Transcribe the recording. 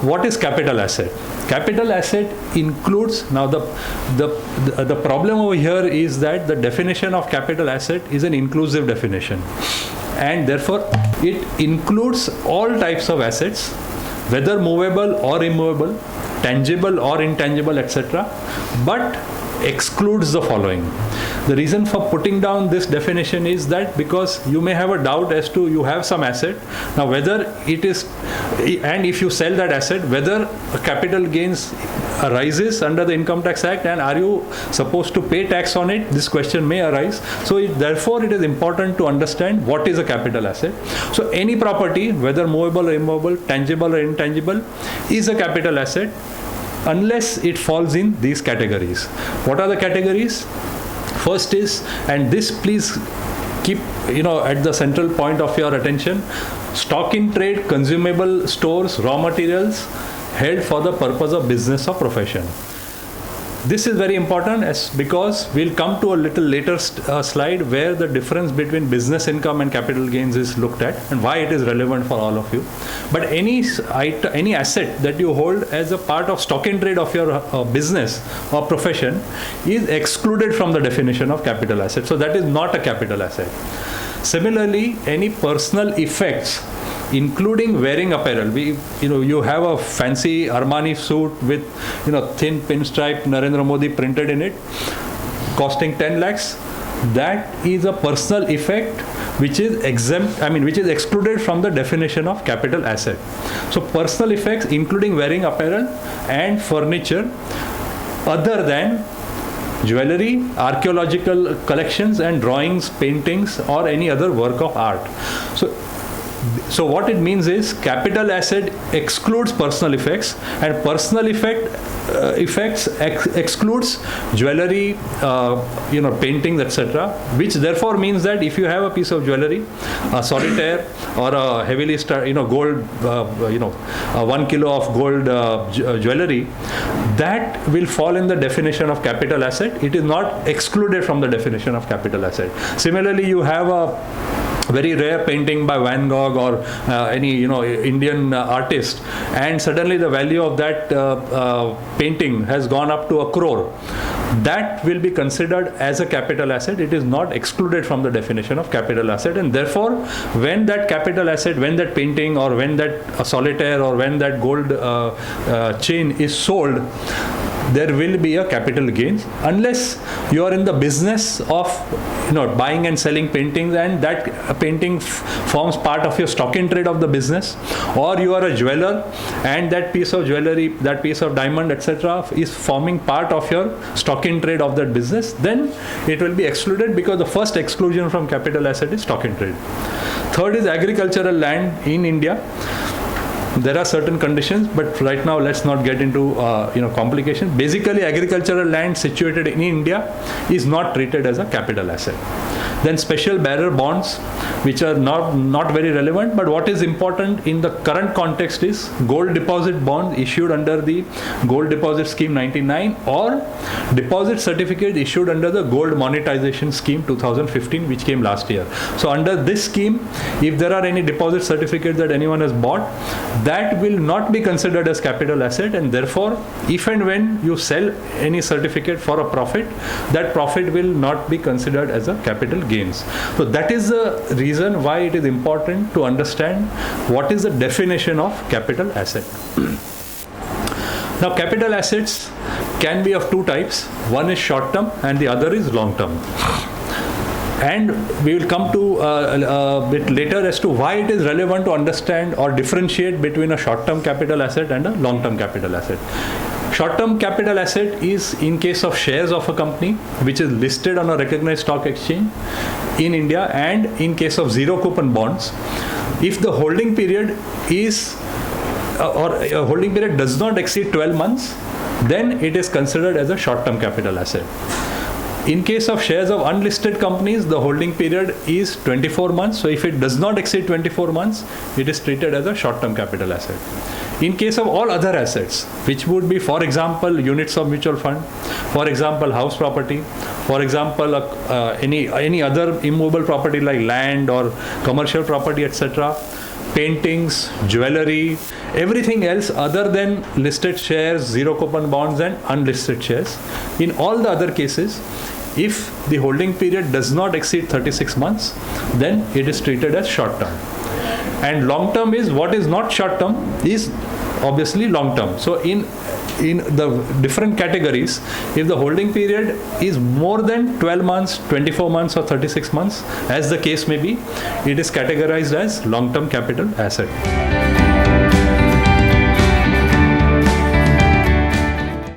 what is capital asset? Capital asset includes, now the problem over here is that the definition of capital asset is an inclusive definition, and therefore it includes all types of assets, whether movable or immovable, tangible or intangible, etc., but excludes the following. The reason for putting down this definition is that because you may have a doubt as to, you have some asset, now whether it is, and if you sell that asset, whether capital gains arises under the Income Tax Act, and are you supposed to pay tax on it? This question may arise. So therefore it is important to understand what is a capital asset. So any property, whether movable or immovable, tangible or intangible, is a capital asset unless it falls in these categories. What are the categories? First is, and this please keep at the central point of your attention, stock in trade, consumable stores, raw materials held for the purpose of business or profession. This is very important because we'll come to a little later slide where the difference between business income and capital gains is looked at and why it is relevant for all of you. But any asset that you hold as a part of stock in trade of your business or profession is excluded from the definition of capital asset. So that is not a capital asset. Similarly, any personal effects, including wearing apparel. You have a fancy Armani suit with thin pinstripe Narendra Modi printed in it, costing 10 lakhs. That is a personal effect which is which is excluded from the definition of capital asset. So personal effects including wearing apparel and furniture other than jewelry, archaeological collections and drawings, paintings or any other work of art. So what it means is capital asset excludes personal effects, and personal effects excludes jewelry, paintings, etc. Which therefore means that if you have a piece of jewelry, a solitaire or a heavily gold, 1 kilo of gold jewelry, that will fall in the definition of capital asset. It is not excluded from the definition of capital asset. Similarly, you have a very rare painting by Van Gogh or any Indian artist, and suddenly the value of that painting has gone up to 1 crore. That will be considered as a capital asset. It is not excluded from the definition of capital asset, and therefore when that capital asset, when that painting or when that solitaire or when that gold chain is sold, there will be a capital gain unless you are in the business of buying and selling paintings and that painting forms part of your stock in trade of the business, or you are a jeweler and that piece of jewelry, that piece of diamond, etc. is forming part of your stock in trade of that business, then it will be excluded because the first exclusion from capital asset is stock in trade. Third is agricultural land in India. There are certain conditions, but right now let's not get into complications. Basically, agricultural land situated in India is not treated as a capital asset. Then special bearer bonds, which are not very relevant, but what is important in the current context is gold deposit bonds issued under the Gold Deposit Scheme 99 or deposit certificate issued under the Gold Monetization Scheme 2015, which came last year. So under this scheme, if there are any deposit certificates that anyone has bought, that will not be considered as capital asset, and therefore if and when you sell any certificate for a profit, that profit will not be considered as a capital gains. So that is the reason why it is important to understand what is the definition of capital asset. Now capital assets can be of two types. One is short term and the other is long term. And we will come to a bit later as to why it is relevant to understand or differentiate between a short-term capital asset and a long-term capital asset. Short-term capital asset is in case of shares of a company which is listed on a recognized stock exchange in India, and in case of zero coupon bonds, if the holding period is holding period does not exceed 12 months, then it is considered as a short-term capital asset. In case of shares of unlisted companies, the holding period is 24 months. So if it does not exceed 24 months, it is treated as a short-term capital asset. In case of all other assets, which would be, for example, units of mutual fund, for example, house property, for example, any other immovable property like land or commercial property, etc., paintings, jewelry, everything else other than listed shares, zero coupon bonds and unlisted shares. In all the other cases, if the holding period does not exceed 36 months, then it is treated as short term. And long term is what is not short term is obviously long term. So in the different categories, if the holding period is more than 12 months, 24 months or 36 months, as the case may be, it is categorized as long term capital asset.